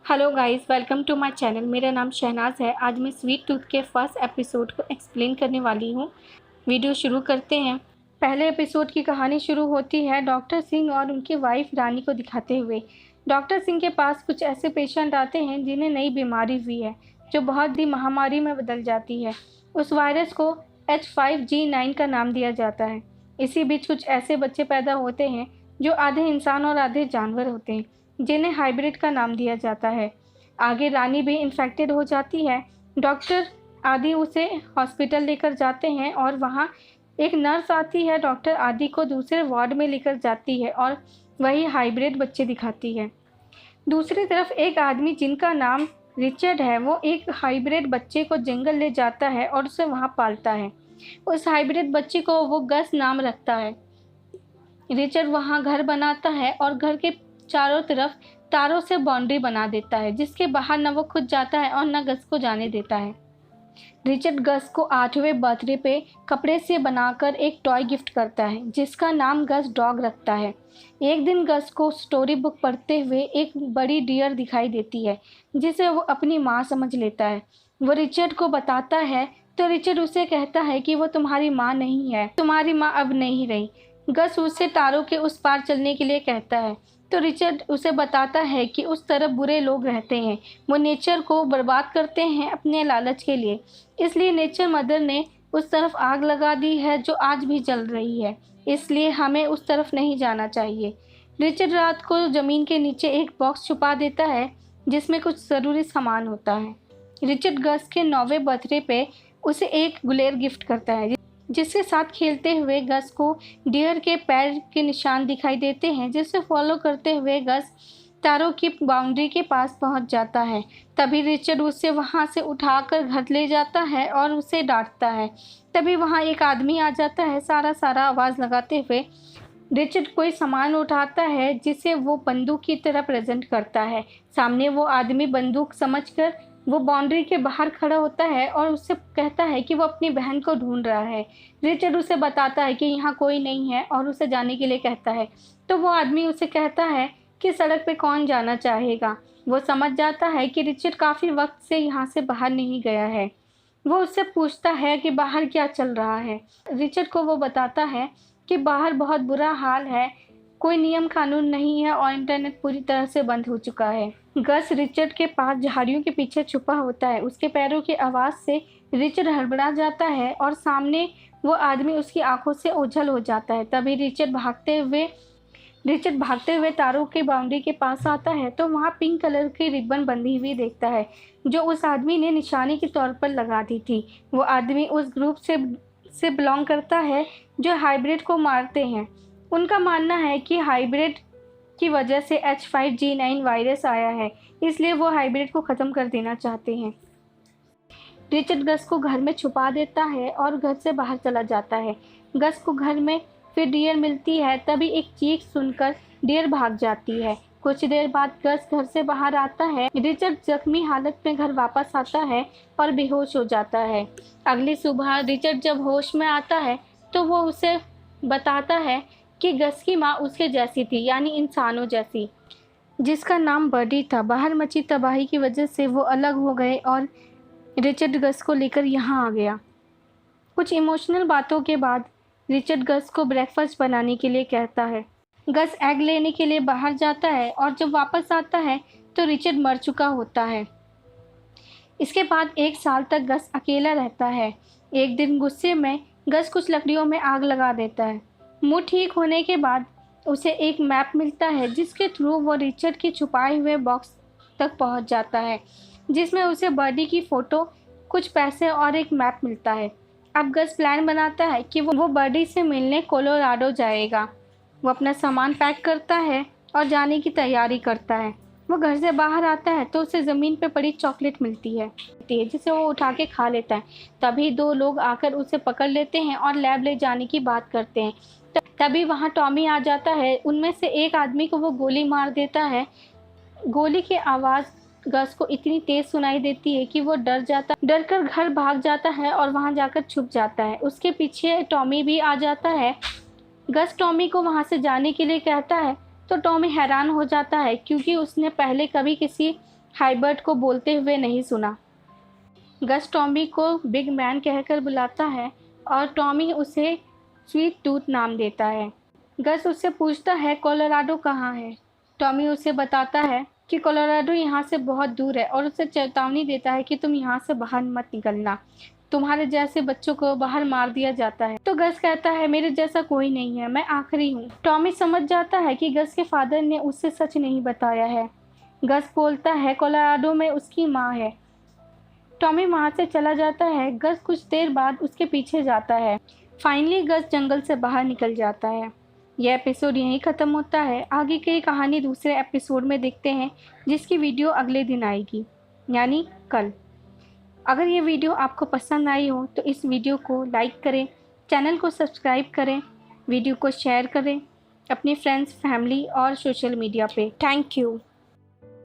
Hello guys, welcome to my channel. मेरा नाम शहनाज है। आज मैं स्वीट टूथ के फर्स्ट एपिसोड को एक्सप्लेन करने वाली हूँ। वीडियो शुरू करते हैं। पहले एपिसोड की कहानी शुरू होती है डॉक्टर सिंह और उनकी वाइफ रानी को दिखाते हुए। डॉक्टर सिंह के पास कुछ ऐसे पेशेंट आते हैं जिन्हें नई बीमारी हुई है जो बहुत ही महामारी में बदल जाती है। उस वायरस को H5G9 का नाम दिया जाता है। इसी बीच कुछ ऐसे बच्चे पैदा होते हैं जो आधे इंसान और आधे जानवर होते हैं, जिन्हें हाइब्रिड का नाम दिया जाता है। आगे रानी भी इन्फेक्टेड हो जाती है। डॉक्टर आदि उसे हॉस्पिटल लेकर जाते हैं और वहाँ एक नर्स आती है, डॉक्टर आदि को दूसरे वार्ड में लेकर जाती है और वही हाइब्रिड बच्चे दिखाती है। दूसरी तरफ एक आदमी जिनका नाम रिचर्ड है, वो एक हाइब्रिड बच्चे को जंगल ले जाता है और उसे वहाँ पालता है। उस हाइब्रिड बच्चे को वो गस नाम रखता है। रिचर्ड वहाँ घर बनाता है और घर के चारों तरफ तारों से बाउंड्री बना देता है, जिसके बाहर न वो खुद जाता है और न गस को जाने देता है। रिचर्ड गस को 8वें बर्थडे पे कपड़े से बनाकर एक टॉय गिफ्ट करता है, जिसका नाम गस डॉग रखता है। एक दिन गस को स्टोरी बुक पढ़ते हुए एक बड़ी डियर दिखाई देती है, जिसे वो अपनी माँ समझ लेता है। वो रिचर्ड को बताता है तो रिचर्ड उसे कहता है कि वो तुम्हारी माँ नहीं है, तुम्हारी माँ अब नहीं रही। गस उसे तारों के उस पार चलने के लिए कहता है तो रिचर्ड उसे बताता है कि उस तरफ बुरे लोग रहते हैं। वो नेचर को बर्बाद करते हैं अपने लालच के लिए। इसलिए नेचर मदर ने उस तरफ आग लगा दी है जो आज भी जल रही है। इसलिए हमें उस तरफ नहीं जाना चाहिए। रिचर्ड रात को ज़मीन के नीचे एक बॉक्स छुपा देता है जिसमें कुछ ज़रूरी सामान होता है। रिचर्ड गस के 9वें बर्थडे पे उसे एक गुलेर गिफ्ट करता है, जिसके साथ खेलते हुए गस को डियर के पैर के निशान दिखाई देते हैं, जिसे फॉलो करते हुए गस तारों की बाउंड्री के पास पहुंच जाता है। तभी रिचर्ड उसे वहां से उठाकर घर ले जाता है और उसे डांटता है। तभी वहां एक आदमी आ जाता है, सारा आवाज़ लगाते हुए। रिचर्ड कोई सामान उठाता है जिसे वो बंदूक की तरह प्रेजेंट करता है। सामने वो आदमी बंदूक समझकर वो बाउंड्री के बाहर खड़ा होता है और उससे कहता है कि वो अपनी बहन को ढूंढ रहा है। रिचर्ड उसे बताता है कि यहाँ कोई नहीं है और उसे जाने के लिए कहता है। तो वो आदमी उसे कहता है कि सड़क पे कौन जाना चाहेगा। वो समझ जाता है कि रिचर्ड काफ़ी वक्त से यहाँ से बाहर नहीं गया है। वो उससे पूछता है कि बाहर क्या चल रहा है। रिचर्ड को वो बताता है कि बाहर बहुत बुरा हाल है, कोई नियम कानून नहीं है और इंटरनेट पूरी तरह से बंद हो चुका है। गस रिचर्ड के पास झाड़ियों के पीछे छुपा होता है। उसके पैरों की आवाज़ से रिचर्ड हड़बड़ा जाता है और सामने वो आदमी उसकी आंखों से ओझल हो जाता है। तभी रिचर्ड भागते हुए तारों की बाउंड्री के पास आता है तो वहाँ पिंक कलर की रिबन बंधी हुई देखता है, जो उस आदमी ने निशानी के तौर पर लगा दी थी। वो आदमी उस ग्रुप से बिलोंग करता है जो हाइब्रिड को मारते हैं। उनका मानना है कि हाइब्रिड की वजह से H5G9 वायरस आया है, इसलिए वो हाइब्रिड को ख़त्म कर देना चाहते हैं। रिचर्ड गस को घर में छुपा देता है और घर से बाहर चला जाता है। गस को घर में फिर डियर मिलती है। तभी एक चीख सुनकर डियर भाग जाती है। कुछ देर बाद गस घर से बाहर आता है। रिचर्ड जख्मी हालत में घर वापस आता है और बेहोश हो जाता है। अगली सुबह रिचर्ड जब होश में आता है तो वो उसे बताता है कि गस की माँ उसके जैसी थी, यानी इंसानों जैसी, जिसका नाम बडी था। बाहर मची तबाही की वजह से वो अलग हो गए और रिचर्ड गस को लेकर यहाँ आ गया। कुछ इमोशनल बातों के बाद रिचर्ड गस को ब्रेकफास्ट बनाने के लिए कहता है। गस एग लेने के लिए बाहर जाता है और जब वापस आता है तो रिचर्ड मर चुका होता है। इसके बाद 1 साल तक गस अकेला रहता है। एक दिन गुस्से में गस कुछ लकड़ियों में आग लगा देता है। मुंह ठीक होने के बाद उसे एक मैप मिलता है, जिसके थ्रू वो रिचर्ड के छुपाए हुए बॉक्स तक पहुंच जाता है, जिसमें उसे बॉडी की फ़ोटो, कुछ पैसे और एक मैप मिलता है। अब गस प्लान बनाता है कि वो बॉडी से मिलने कोलोराडो जाएगा। वो अपना सामान पैक करता है और जाने की तैयारी करता है। वो घर से बाहर आता है तो उसे ज़मीन पे पड़ी चॉकलेट मिलती है, जिसे वो उठा के खा लेता है। तभी 2 लोग आकर उसे पकड़ लेते हैं और लैब ले जाने की बात करते हैं। तभी वहाँ टॉमी आ जाता है। उनमें से एक आदमी को वो गोली मार देता है। गोली की आवाज़ गस को इतनी तेज़ सुनाई देती है कि वो डर कर घर भाग जाता है और वहाँ जाकर छुप जाता है। उसके पीछे टॉमी भी आ जाता है। गस टॉमी को वहाँ से जाने के लिए कहता है तो टॉमी हैरान हो जाता है, क्योंकि उसने पहले कभी किसी हाइबर्ट को बोलते हुए नहीं सुना। गस टॉमी को बिग मैन कहकर बुलाता है और टॉमी उसे स्वीट टूथ नाम देता है। गस उससे पूछता है कोलोराडो कहाँ है। टॉमी उसे बताता है कि कोलोराडो यहाँ से बहुत दूर है और उसे चेतावनी देता है कि तुम यहाँ से बाहर मत निकलना, तुम्हारे जैसे बच्चों को बाहर मार दिया जाता है। तो गस कहता है मेरे जैसा कोई नहीं है, मैं आखिरी हूँ। टॉमी समझ जाता है कि गस के फादर ने उससे सच नहीं बताया है। गस बोलता है कोलोराडो में उसकी माँ है। टॉमी वहाँ से चला जाता है। गस कुछ देर बाद उसके पीछे जाता है। फाइनली गस जंगल से बाहर निकल जाता है। यह एपिसोड यहीं ख़त्म होता है। आगे की कहानी दूसरे एपिसोड में देखते हैं, जिसकी वीडियो अगले दिन आएगी, यानी कल। अगर ये वीडियो आपको पसंद आई हो तो इस वीडियो को लाइक करें, चैनल को सब्सक्राइब करें, वीडियो को शेयर करें अपने फ्रेंड्स, फैमिली और सोशल मीडिया पे। Thank you.